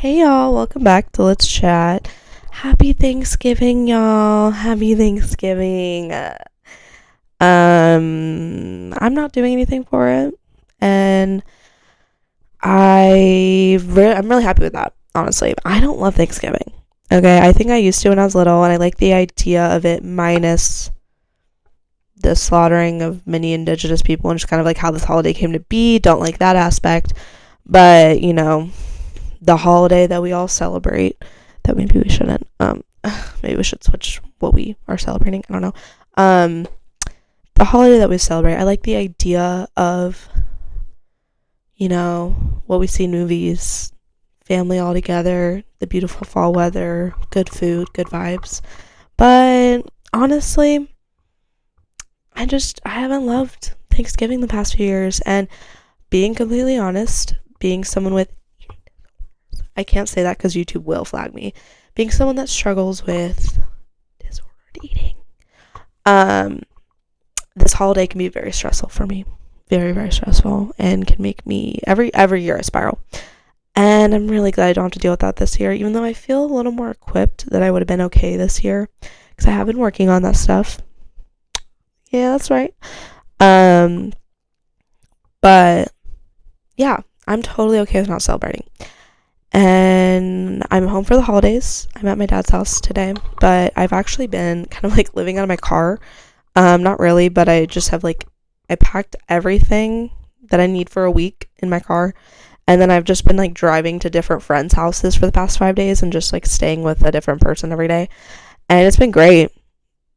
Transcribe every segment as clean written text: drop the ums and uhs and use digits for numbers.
Hey y'all, welcome back to Let's Chat. Happy Thanksgiving, y'all. Happy Thanksgiving. I'm not doing anything for it, and I'm really happy with that, honestly. I don't love Thanksgiving. Okay, I think I used to when I was little, and I like the idea of it minus the slaughtering of many indigenous people and just kind of like how this holiday came to be. Don't like that aspect, but the holiday that we all celebrate, that maybe we shouldn't, maybe we should switch what we are celebrating, I don't know. The holiday that we celebrate, I like the idea of, what we see in movies, family all together, the beautiful fall weather, good food, good vibes. But honestly, I haven't loved Thanksgiving the past few years, and being completely honest, being someone with, I can't say that because YouTube will flag me, being someone that struggles with disordered eating, this holiday can be very stressful for me, very, very stressful, and can make me every year I spiral. And I'm really glad I don't have to deal with that this year, even though I feel a little more equipped that I would have been okay this year, because I have been working on that stuff. Yeah, that's right. But yeah, I'm totally okay with not celebrating. And I'm home for the holidays. I'm at my dad's house today, but I've actually been kind of like living out of my car. Not really, but I just have I packed everything that I need for a week in my car. And then I've just been driving to different friends' houses for the past 5 days and just staying with a different person every day. And it's been great.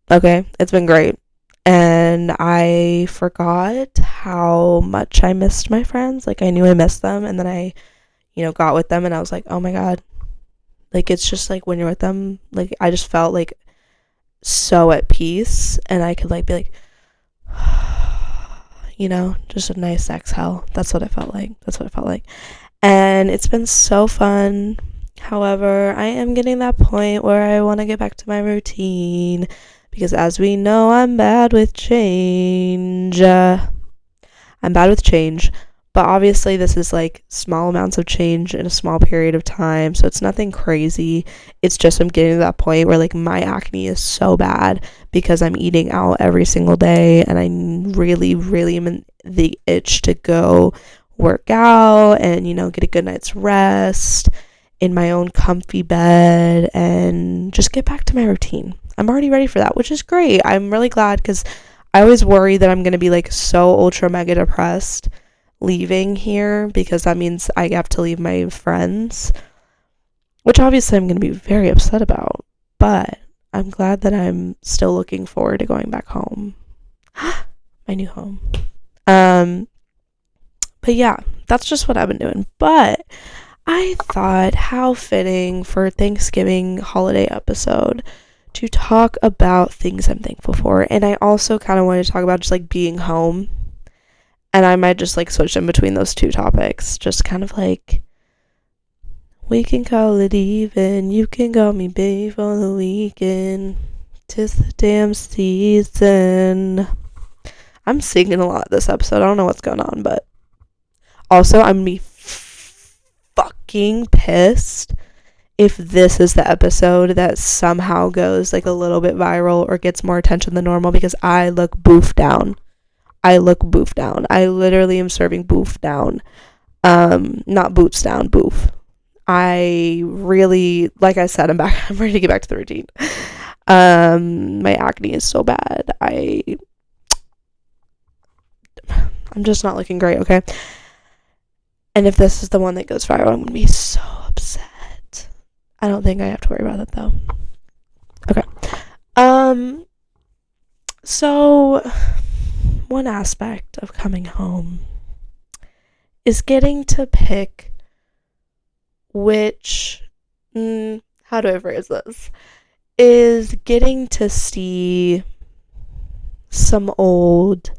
Okay, it's been great. And I forgot how much I missed my friends. I knew I missed them, and then I got with them, and I was like, oh my god. It's just when you're with them, I just felt so at peace, and I could be just a nice exhale. That's what it felt like. And it's been so fun. However, I am getting that point where I want to get back to my routine, because as we know, I'm bad with change. But obviously this is small amounts of change in a small period of time, so it's nothing crazy. It's just I'm getting to that point where my acne is so bad because I'm eating out every single day, and I really, really am in the itch to go work out and, get a good night's rest in my own comfy bed and just get back to my routine. I'm already ready for that, which is great. I'm really glad, because I always worry that I'm going to be so ultra mega depressed leaving here, because that means I have to leave my friends, which obviously I'm going to be very upset about, but I'm glad that I'm still looking forward to going back home. My new home. But yeah, that's just what I've been doing. But I thought, how fitting for Thanksgiving holiday episode to talk about things I'm thankful for. And I also kind of wanted to talk about just being home. And I might just switch in between those two topics. Just kind of we can call it even. You can call me babe for the weekend. 'Tis the damn season. I'm singing a lot this episode. I don't know what's going on, but also I'm gonna be fucking pissed if this is the episode that somehow goes a little bit viral or gets more attention than normal, because I look boof down. I literally am serving boof down. Not boots down, boof. I really, like I said, I'm ready to get back to the routine. My acne is so bad. I'm just not looking great, okay? And if this is the one that goes viral, I'm gonna be so upset. I don't think I have to worry about it though. Okay. So one aspect of coming home is getting to pick which, how do I phrase this? Is getting to see some old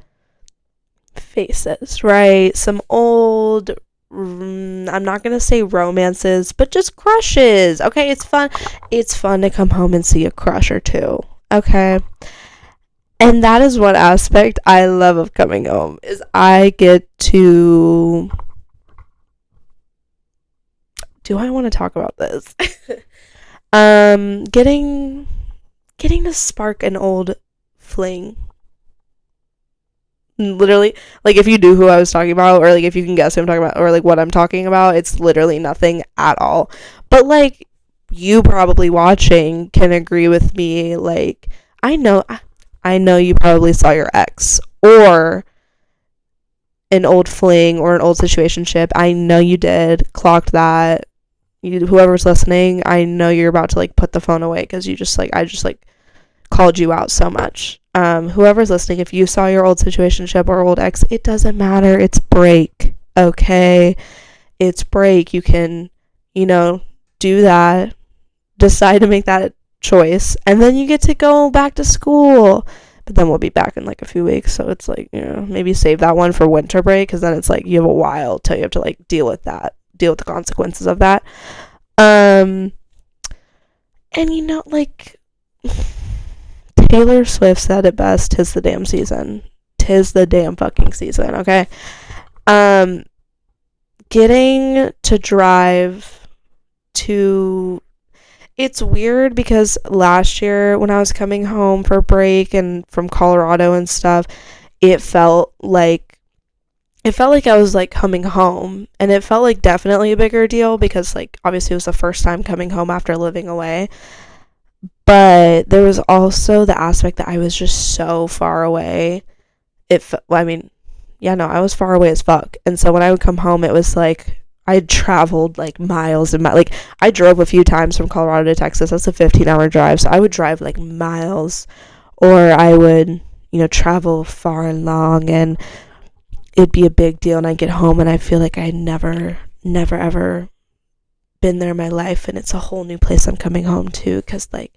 faces, right? Some old, I'm not gonna say romances, but just crushes. Okay, it's fun to come home and see a crush or two, okay? And that is one aspect I love of coming home, is I get to do I want to talk about this? Getting to spark an old fling. Literally, like, if you knew who I was talking about, or like if you can guess who I'm talking about, or like what I'm talking about, it's literally nothing at all. But like, you probably watching can agree with me. Like, I know you probably saw your ex or an old fling or an old situationship. I know you did. Clocked that. Whoever's listening, I know you're about to like put the phone away because you just like I just like called you out so much. Whoever's listening, if you saw your old situationship or old ex, it doesn't matter. It's break, okay? It's break. You can, do that, decide to make that choice, and then you get to go back to school. But then we'll be back in like a few weeks, so it's like, maybe save that one for winter break, because then it's like you have a while till you have to like deal with the consequences of that. And like Taylor Swift said it best, tis the damn season. Tis the damn fucking season, okay? Getting to drive to... It's weird because last year when I was coming home for break and from Colorado and stuff, it felt like I was like coming home, and it felt like definitely a bigger deal because like obviously it was the first time coming home after living away. But there was also the aspect that I was just so far away. I was far away as fuck. And so when I would come home, it was like I traveled like miles and like I drove a few times from Colorado to Texas. That's a 15-hour drive. So I would drive like miles, or I would, travel far and long, and it'd be a big deal. And I'd get home and I feel like I never ever been there in my life. And it's a whole new place I'm coming home to because like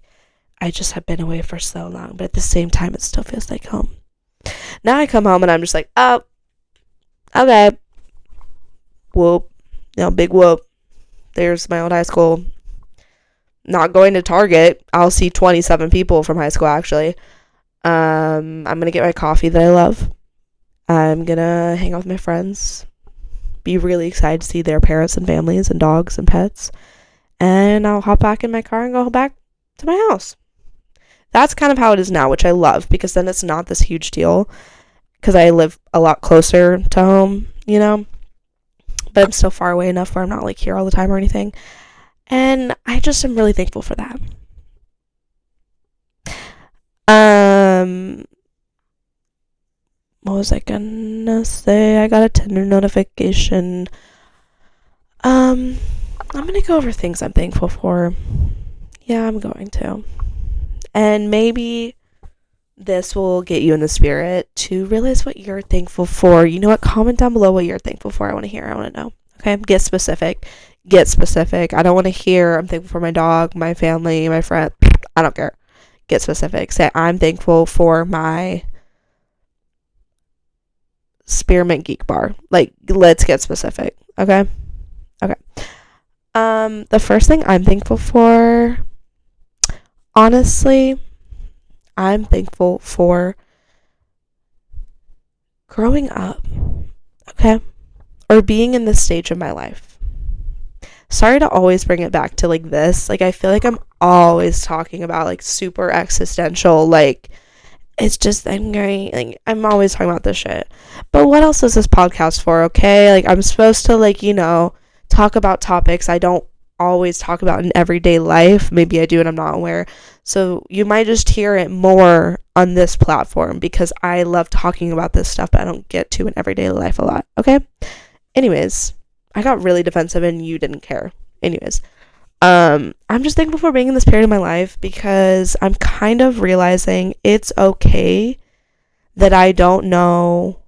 I just have been away for so long, but at the same time, it still feels like home. Now I come home and I'm just like, oh, okay. Whoop. Big whoop. There's my old high school. Not going to Target. I'll see 27 people from high school, actually. I'm going to get my coffee that I love. I'm going to hang out with my friends. Be really excited to see their parents and families and dogs and pets. And I'll hop back in my car and go back to my house. That's kind of how it is now, which I love, because then it's not this huge deal because I live a lot closer to home, but I'm still far away enough where I'm not like here all the time or anything. And I just am really thankful for that. What was I gonna say? I got a Tinder notification. I'm gonna go over things I'm thankful for. Yeah, I'm going to. And maybe this will get you in the spirit to realize what you're thankful for. You know what? Comment down below what you're thankful for. I want to hear. I want to know. Okay? Get specific. I don't want to hear I'm thankful for my dog, my family, my friend. I don't care. Get specific. Say I'm thankful for my Spearmint Geek Bar. Like, let's get specific. Okay? Okay. The first thing I'm thankful for... Honestly, I'm thankful for growing up, okay? Or being in this stage of my life. Sorry to always bring it back to like this. Like, I feel like I'm always talking about like super existential, like, it's just, I'm always talking about this shit. But what else is this podcast for, okay? Like, I'm supposed to like, talk about topics I don't always talk about in everyday life. Maybe I do and I'm not aware. So you might just hear it more on this platform because I love talking about this stuff, but I don't get to in everyday life a lot. Okay? Anyways, I got really defensive and you didn't care. Anyways, I'm just thankful for being in this period of my life because I'm kind of realizing it's okay that I don't know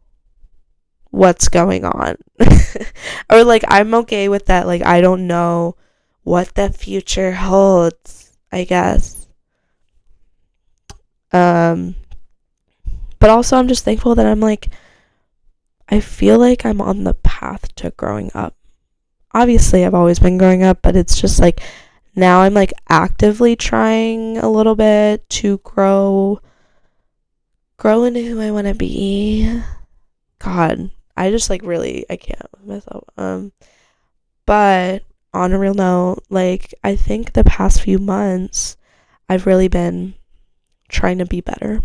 what's going on. Or like I'm okay with that. Like I don't know what the future holds, I guess. But also I'm just thankful that I'm like, I feel like I'm on the path to growing up. Obviously I've always been growing up, but it's just like now I'm like actively trying a little bit to grow into who I want to be. God, I just like really, I can't with myself. But on a real note, like, I think the past few months, I've really been trying to be better.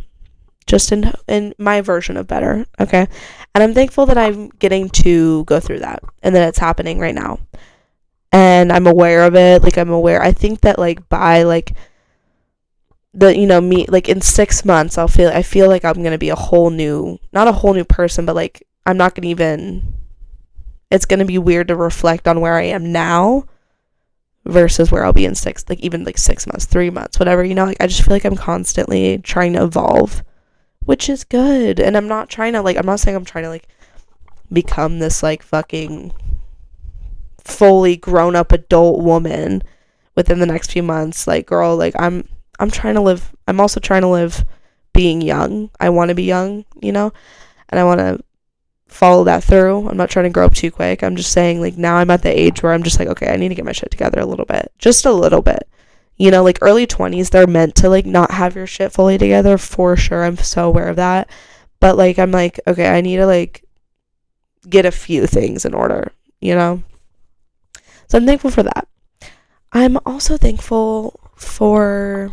Just in my version of better, okay? And I'm thankful that I'm getting to go through that and that it's happening right now. And I'm aware of it. Like, I think that, like, by, like, me, like, in 6 months, I feel like I'm gonna be not a whole new person, but, like, I'm not gonna even, it's gonna be weird to reflect on where I am now versus where I'll be in even like 6 months, 3 months, whatever, like, I just feel like I'm constantly trying to evolve, which is good. And I'm not saying I'm trying to, like, become this, like, fucking fully grown up adult woman within the next few months. Like, girl, like, I'm also trying to live being young. I want to be young, and I want to follow that through. I'm not trying to grow up too quick. I'm just saying, like, now I'm at the age where I'm just like, okay, I need to get my shit together a little bit. Just a little bit. Like, early 20s, they're meant to, like, not have your shit fully together, for sure. I'm so aware of that. But, like, I'm like, okay, I need to, like, get a few things in order, So I'm thankful for that. I'm also thankful for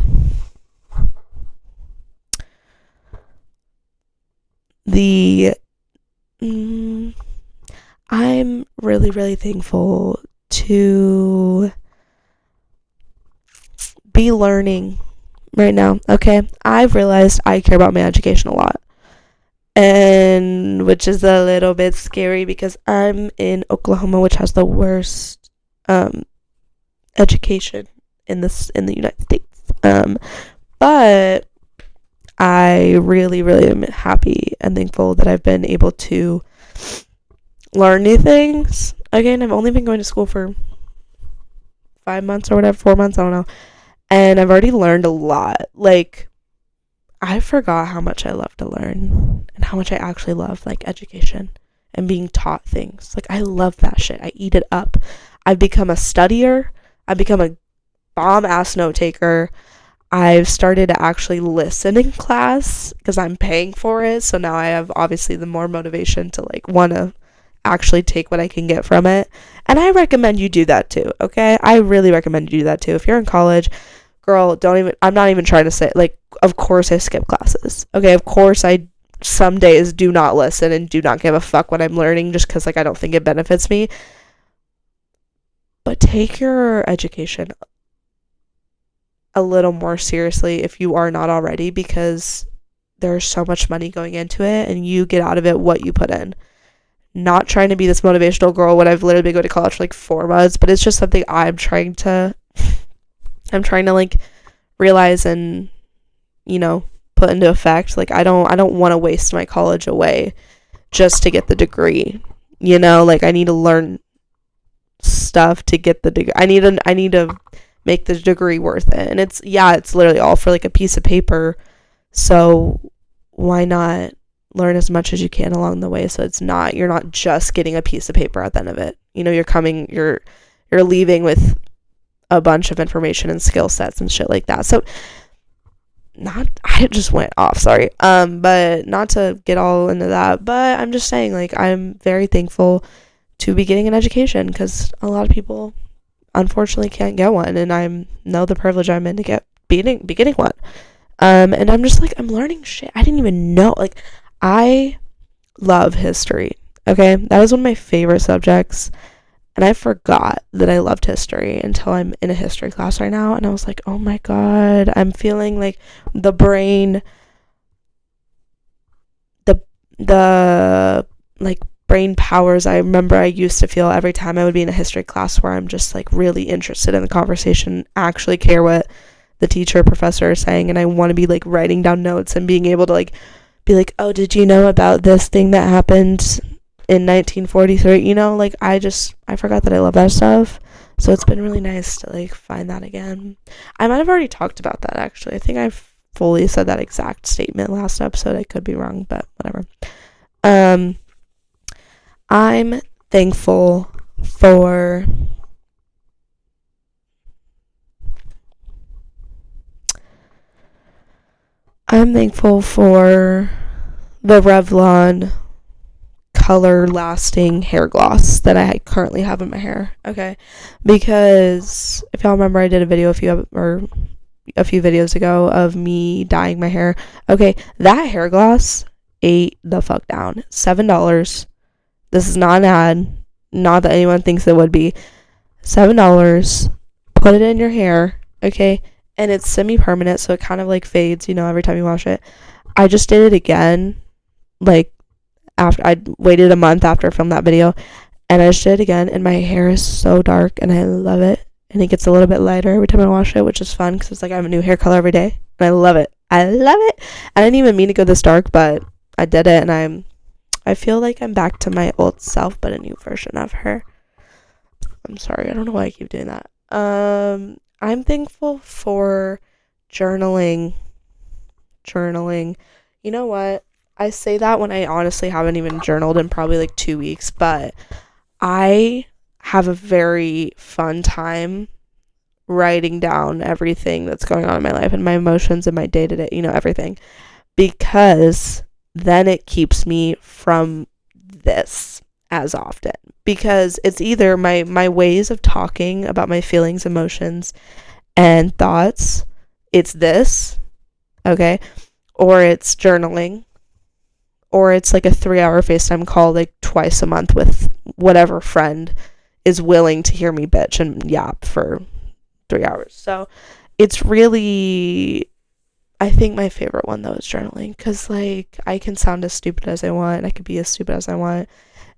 I'm really, really thankful to be learning right now, okay? I've realized I care about my education a lot, and which is a little bit scary because I'm in Oklahoma, which has the worst education in the United States. But I really, really am happy and thankful that I've been able to learn new things. Again, I've only been going to school for 5 months or whatever, 4 months, I don't know. And I've already learned a lot. Like, I forgot how much I love to learn and how much I actually love, like, education and being taught things. Like, I love that shit. I eat it up. I've become a studier. I've become a bomb-ass note-taker. I've started to actually listen in class because I'm paying for it. So now I have, obviously, the more motivation to, like, want to actually take what I can get from it. And I recommend you do that too, okay? I really recommend you do that too. If you're in college, girl, I'm not even trying to say, like, of course I skip classes. Okay, of course I some days do not listen and do not give a fuck what I'm learning just because, like, I don't think it benefits me. But take your education a little more seriously if you are not already, because there's so much money going into it and you get out of it what you put in. Not trying to be this motivational girl when I've literally been going to college for like 4 months, but it's just something I'm trying to like realize and, put into effect. Like, I don't want to waste my college away just to get the degree, like, I need to learn stuff to get the degree. I need to make the degree worth it. And it's literally all for, like, a piece of paper. So why not learn as much as you can along the way, so you're not just getting a piece of paper at the end of it. You're leaving with a bunch of information and skill sets and shit like that. So I just went off, sorry. But not to get all into that, but I'm just saying, like, I'm very thankful to be getting an education because a lot of people unfortunately can't get one, and I know the privilege I'm in to be getting one. And I'm just like, I'm learning shit I didn't even know. Like, I love history, okay? That is one of my favorite subjects, and I forgot that I loved history until I'm in a history class right now, and I was like, oh my god, I'm feeling like the brain, the like, brain powers I remember I used to feel every time I would be in a history class, where I'm just, like, really interested in the conversation, actually care what the teacher or professor is saying, and I want to be, like, writing down notes and being able to, like, be like, oh, did you know about this thing that happened in 1943? Like, I forgot that I love that stuff. So it's been really nice to, like, find that again. I might have already talked about that, actually. I think I fully said that exact statement last episode. I could be wrong, but whatever. I'm thankful for the Revlon color lasting hair gloss that I currently have in my hair. Okay, because if y'all remember, I did a video a few videos ago of me dyeing my hair. Okay, that hair gloss ate the fuck down. $7. This is not an ad, not that anyone thinks it would be. $7. Put it in your hair, okay, and it's semi-permanent, so it kind of like fades, every time you wash it. I just did it again, like after I waited a month after I filmed that video, and I just did it again, and my hair is so dark, and I love it, and it gets a little bit lighter every time I wash it, which is fun because it's like I have a new hair color every day, and I love it. I didn't even mean to go this dark, but I did it, and I feel like I'm back to my old self, but a new version of her. I'm sorry, I don't know why I keep doing that. I'm thankful for journaling. You know what? I say that when I honestly haven't even journaled in probably like 2 weeks, but I have a very fun time writing down everything that's going on in my life and my emotions and my day-to-day, everything, because then it keeps me from this as often, because it's either my ways of talking about my feelings, emotions, and thoughts, it's this, okay, or it's journaling, or it's like a 3-hour FaceTime call like twice a month with whatever friend is willing to hear me bitch and yap for 3 hours. So it's really, I think my favorite one though is journaling, because like I can sound as stupid as I want, I could be as stupid as I want,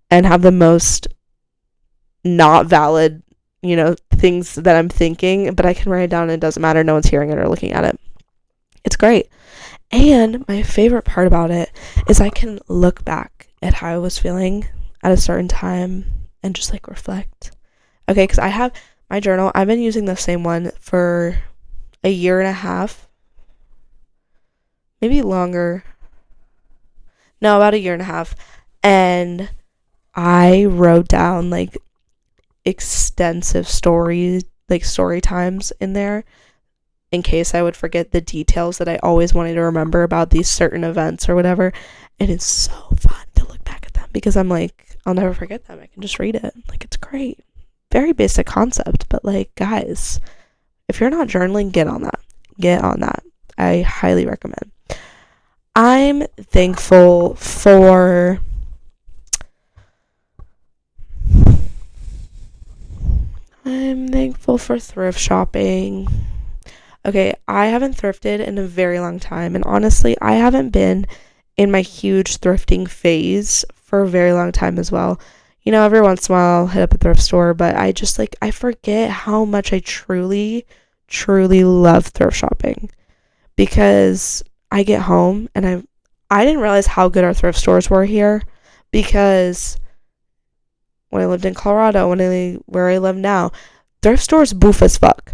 and have the most not valid, things that I'm thinking, but I can write it down and it doesn't matter, no one's hearing it or looking at it. It's great. And my favorite part about it is I can look back at how I was feeling at a certain time and just like reflect. Okay, because I have my journal, I've been using the same one for a year and a half, maybe longer. No, about a year and a half. And I wrote down like extensive stories, like story times in there, in case I would forget the details that I always wanted to remember about these certain events or whatever. And it's so fun to look back at them because I'm like, I'll never forget them. I can just read it. Like, it's great. Very basic concept, but like, guys, if you're not journaling, get on that. I highly recommend. I'm thankful for thrift shopping. Okay, I haven't thrifted in a very long time, and honestly, I haven't been in my huge thrifting phase for a very long time as well. Every once in a while I'll hit up a thrift store, but I just I forget how much I truly, truly love thrift shopping, because I get home and I didn't realize how good our thrift stores were here, because when I lived in Colorado, where I live now, thrift stores boof as fuck.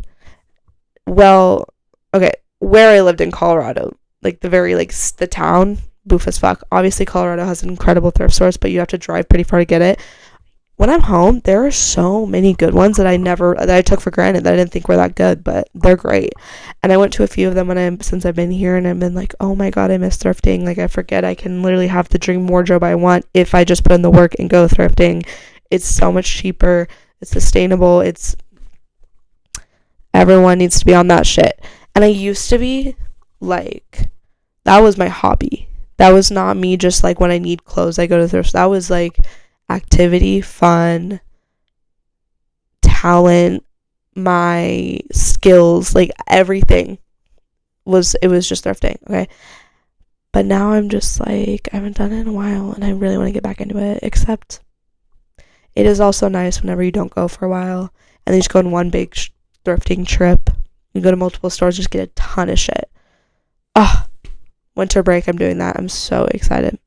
Well, okay, where I lived in Colorado, like the town, boof as fuck. Obviously, Colorado has incredible thrift stores, but you have to drive pretty far to get it. When I'm home, there are so many good ones that I took for granted that I didn't think were that good, but they're great. And I went to a few of them since I've been here, and I've been like, oh my god, I miss thrifting. Like, I forget I can literally have the dream wardrobe I want if I just put in the work and go thrifting. It's so much cheaper. It's sustainable. Everyone needs to be on that shit. And I used to be like, that was my hobby. That was not me just like when I need clothes, I go to thrift. That was like activity, fun, talent, my skills, like everything was just thrifting, okay? But now I'm just like, I haven't done it in a while and I really want to get back into it, except it is also nice whenever you don't go for a while and you just go on one big thrifting trip. You go to multiple stores, just get a ton of shit. Winter break, I'm doing that. I'm so excited.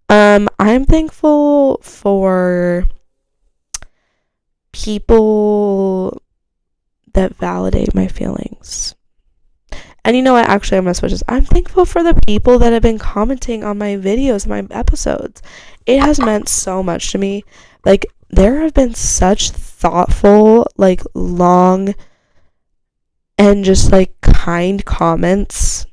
I'm thankful for people that validate my feelings. And you know what? Actually, I'm going to switch this. I'm thankful for the people that have been commenting on my videos, my episodes. It has meant so much to me. Like, there have been such thoughtful, like, long, and just, like, kind comments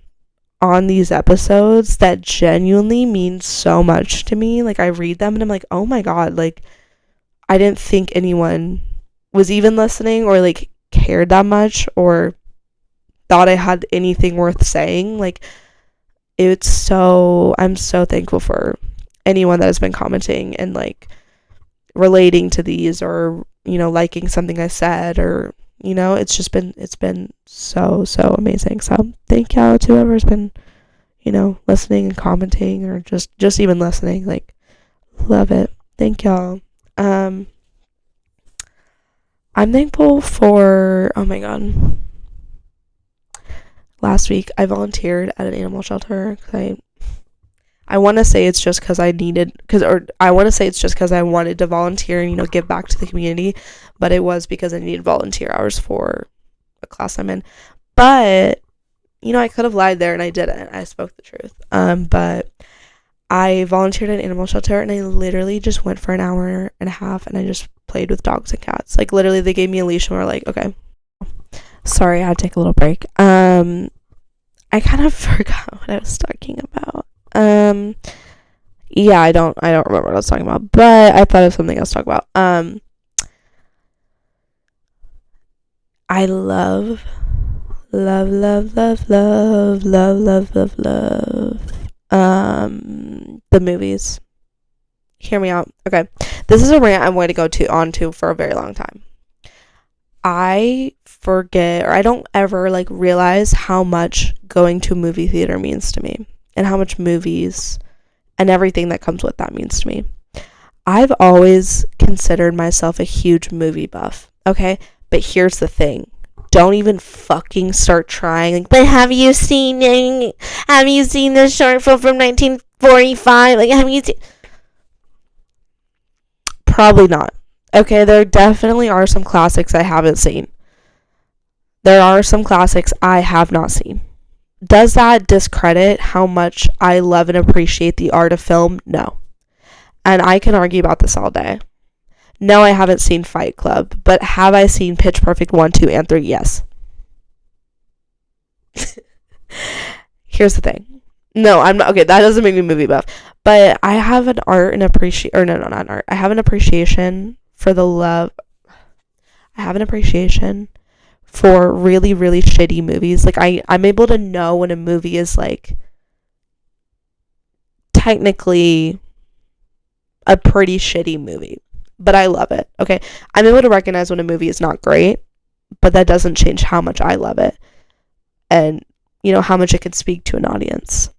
on these episodes that genuinely mean so much to me. Like, I read them and I'm like, oh my God, like, I didn't think anyone was even listening or like cared that much or thought I had anything worth saying. Like, I'm so thankful for anyone that has been commenting and like relating to these, or liking something I said, or it's been so amazing. So thank y'all to whoever's been listening and commenting, or just even listening. Like, love it. Thank y'all. I'm thankful for, oh my God, last week I volunteered at an animal shelter because I want to say it's just because I want to say it's just because I wanted to volunteer and give back to the community, but it was because I needed volunteer hours for a class I'm in. But I could have lied there and I didn't. I spoke the truth. But I volunteered at an animal shelter and I literally just went for an hour and a half and I just played with dogs and cats. Like, literally they gave me a leash and were like, okay. Sorry, I had to take a little break. I kind of forgot what I was talking about. Yeah, I don't remember what I was talking about, but I thought of something else to talk about. I love the movies. Hear me out. Okay, this is a rant I'm going to go on to for a very long time. I forget, or I don't ever like realize how much going to a movie theater means to me, and how much movies and everything that comes with that means to me. I've always considered myself a huge movie buff, okay? But here's the thing. Don't even fucking start trying. Like, but have you seen the short film from 1945? Like, have you seen... Probably not. Okay, there definitely are some classics I haven't seen. There are some classics I have not seen. Does that discredit how much I love and appreciate the art of film? No. And I can argue about this all day. No, I haven't seen Fight Club, but have I seen Pitch Perfect 1, 2, and 3? Yes. Here's the thing. No, I'm not. Okay, that doesn't make me movie buff. But I have an art and appreciation, or no, not art. I have an appreciation for the love. I have an appreciation for really, really shitty movies. Like, I'm able to know when a movie is, like, technically a pretty shitty movie. But I love it, okay? I'm able to recognize when a movie is not great, but that doesn't change how much I love it. And, how much it can speak to an audience.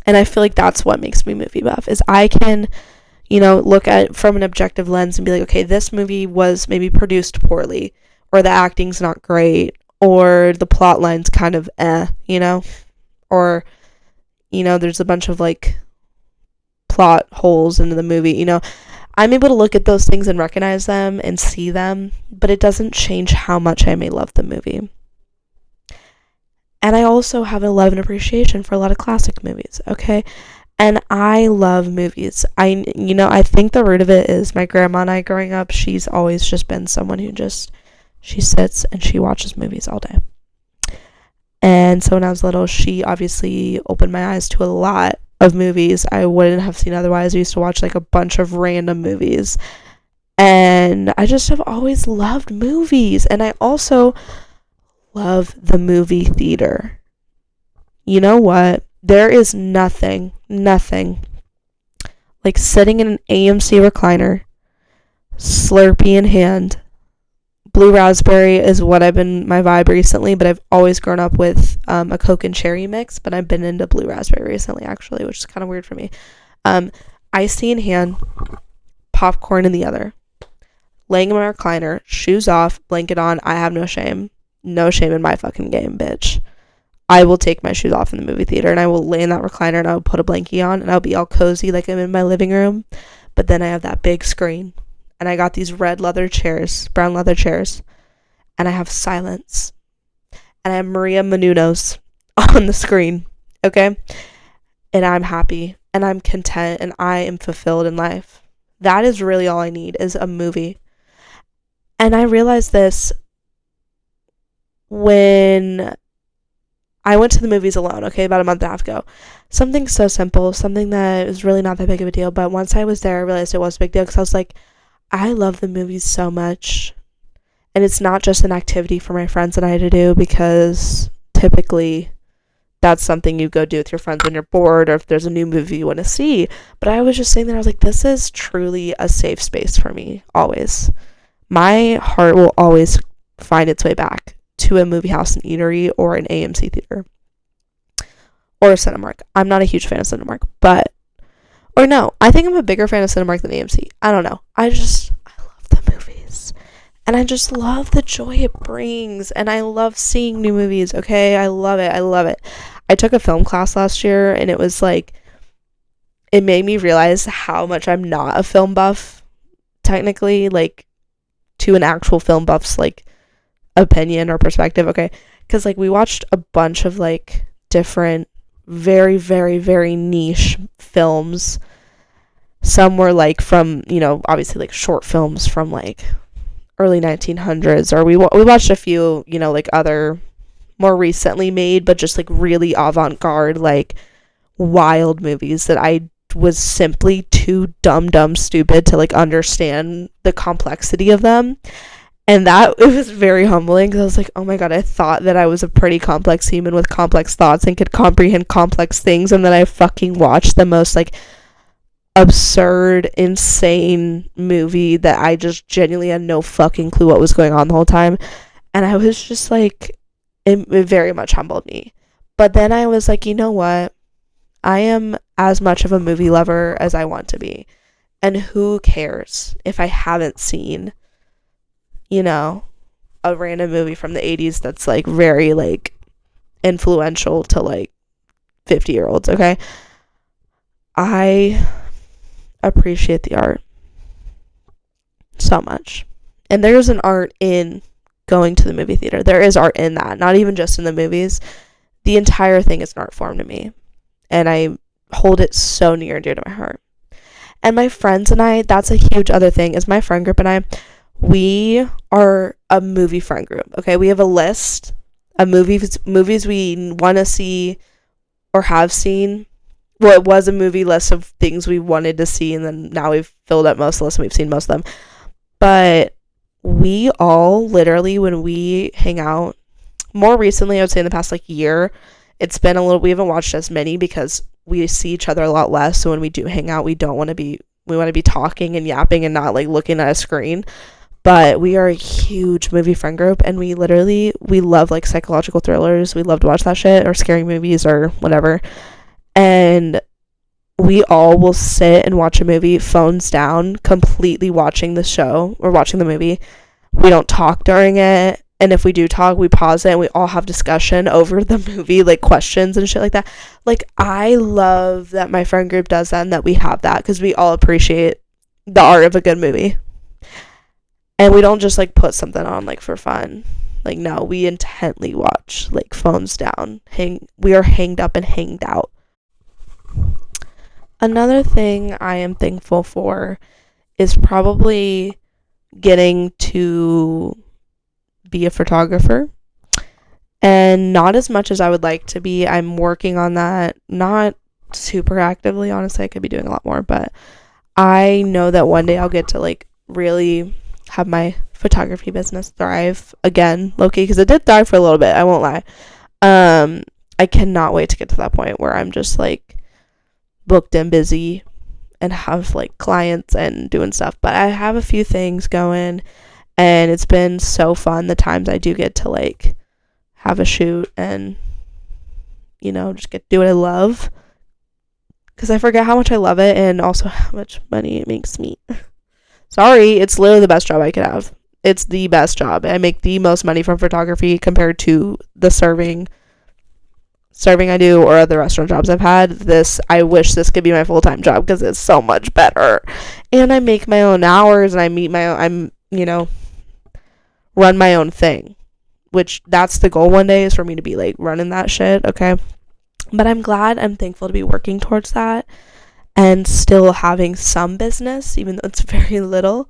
And I feel like that's what makes me movie buff, is I can, look at it from an objective lens and be like, okay, this movie was maybe produced poorly, or the acting's not great, or the plot line's kind of or, there's a bunch of, like, plot holes into the movie, I'm able to look at those things and recognize them and see them, but it doesn't change how much I may love the movie. And I also have a love and appreciation for a lot of classic movies, okay? And I love movies. I think the root of it is my grandma and I growing up, she's always just been someone who she sits and she watches movies all day. And so when I was little, she obviously opened my eyes to a lot of movies I wouldn't have seen otherwise. I used to watch like a bunch of random movies. And I just have always loved movies. And I also love the movie theater. You know what? There is nothing like sitting in an AMC recliner, Slurpee in hand. Blue raspberry is what I've been my vibe recently, but I've always grown up with a Coke and cherry mix, but I've been into blue raspberry recently, actually, which is kind of weird for me. Iced tea in hand, popcorn in the other, laying in my recliner, shoes off, blanket on. I have no shame in my fucking game, bitch. I will take my shoes off in the movie theater and I will lay in that recliner and I will put a blankie on and I'll be all cozy like I'm in my living room. But then I have that big screen and I got these brown leather chairs, and I have silence. And I have Maria Menounos on the screen, okay? And I'm happy and I'm content and I am fulfilled in life. That is really all I need, is a movie. And I realized this when I went to the movies alone, okay, about a month and a half ago. Something so simple, something that is really not that big of a deal, but once I was there, I realized it was a big deal because I was like, I love the movies so much. And it's not just an activity for my friends and I to do, because typically that's something you go do with your friends when you're bored or if there's a new movie you want to see. But I was just saying that, I was like, this is truly a safe space for me, always. My heart will always find its way back to a movie house and eatery or an AMC theater or a Cinemark. I'm not a huge fan of Cinemark, but, or no, I think I'm a bigger fan of Cinemark than AMC. I don't know. I love the movies. And I just love the joy it brings. And I love seeing new movies, okay? I love it. I love it. I took a film class last year, and it was like, it made me realize how much I'm not a film buff, technically, like, to an actual film buff's, like, opinion or perspective, okay? Because, like, we watched a bunch of, like, different, very, very, very niche films. Some were, like, from, you know, obviously, like, short films from, like, early 1900s, or we watched a few, you know, like, other more recently made but just like really avant-garde, like, wild movies that I was simply too dumb stupid to like understand the complexity of them. And that, it was very humbling, because I was like, oh my god, I thought that I was a pretty complex human with complex thoughts and could comprehend complex things, and then I fucking watched the most like absurd, insane movie that I just genuinely had no fucking clue what was going on the whole time. And I was just like, it very much humbled me. But then I was like, you know what? I am as much of a movie lover as I want to be. And who cares if I haven't seen, you know, a random movie from the 80s that's like very like influential to like 50-year-olds, okay? I appreciate the art so much. And there's an art in going to the movie theater. There is art in that, not even just in the movies. The entire thing is an art form to me, and I hold it so near and dear to my heart. And my friends and I, that's a huge other thing, is my friend group and I, we are a movie friend group, okay? We have a list of movies we want to see or have seen. Well, it was a movie list of things we wanted to see, and then now we've filled up most of the list and we've seen most of them. But we all literally, when we hang out, more recently, I would say in the past like year, it's been a little, we haven't watched as many because we see each other a lot less. So when we do hang out, we want to be talking and yapping and not like looking at a screen. But we are a huge movie friend group, and we love like psychological thrillers. We love to watch that shit, or scary movies or whatever. And we all will sit and watch a movie, phones down, completely watching the show or watching the movie. We don't talk during it. And if we do talk, we pause it and we all have discussion over the movie, like questions and shit like that. Like, I love that my friend group does that and that we have that, because we all appreciate the art of a good movie. And we don't just like put something on like for fun. Like, no, we intently watch, like, phones down. We are hanged up and hanged out. Another thing I am thankful for is probably getting to be a photographer. And not as much as I would like to be. I'm working on that. Not super actively, honestly. I could be doing a lot more. But I know that one day I'll get to, like, really have my photography business thrive again, low-key, because it did thrive for a little bit, I won't lie. I cannot wait to get to that point where I'm just, like, booked and busy and have, like, clients and doing stuff. But I have a few things going, and it's been so fun the times I do get to, like, have a shoot and, you know, just get to do what I love, because I forget how much I love it and also how much money it makes me. Sorry, it's literally the best job I could have. It's the best job. I make the most money from photography compared to the serving I do or other restaurant jobs I've had. I wish this could be my full-time job, because it's so much better. And I make my own hours, and run my own thing, which that's the goal one day, is for me to be like running that shit, okay? But I'm thankful to be working towards that and still having some business, even though it's very little.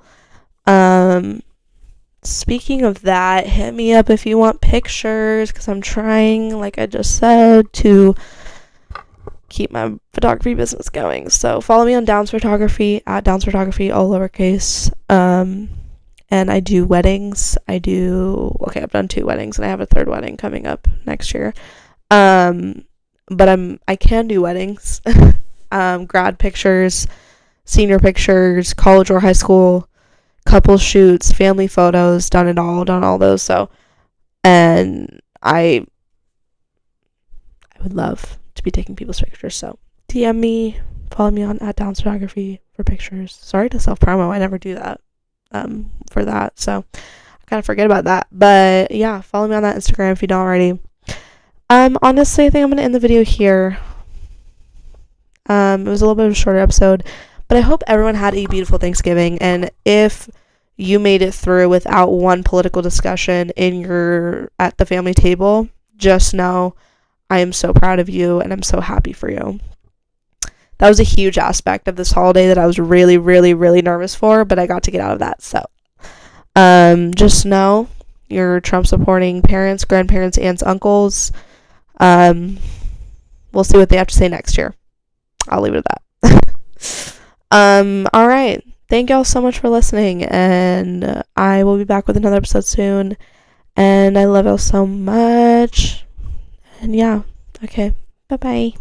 speaking of that, hit me up if you want pictures, because I'm trying, like I just said, to keep my photography business going. So follow me on Downs Photography, at Downs Photography, all lowercase. And I do weddings. I've done 2 weddings, and I have a 3rd wedding coming up next year. But I can do weddings. Grad pictures, senior pictures, college or high school, couple shoots, family photos, done all those. So, and I would love to be taking people's pictures. So DM me, follow me on at Downs Photography for pictures. Sorry to self promo. I never do that for that. So I kind of forget about that. But yeah, follow me on that Instagram if you don't already. Honestly, I think I'm gonna end the video here. It was a little bit of a shorter episode, but I hope everyone had a beautiful Thanksgiving. And if you made it through without one political discussion at the family table, just know I am so proud of you and I'm so happy for you. That was a huge aspect of this holiday that I was really, really, really nervous for, but I got to get out of that. So, just know your Trump supporting parents, grandparents, aunts, uncles. We'll see what they have to say next year. I'll leave it at that. All right. Thank y'all so much for listening, and I will be back with another episode soon. And I love y'all so much. And yeah, okay. Bye-bye.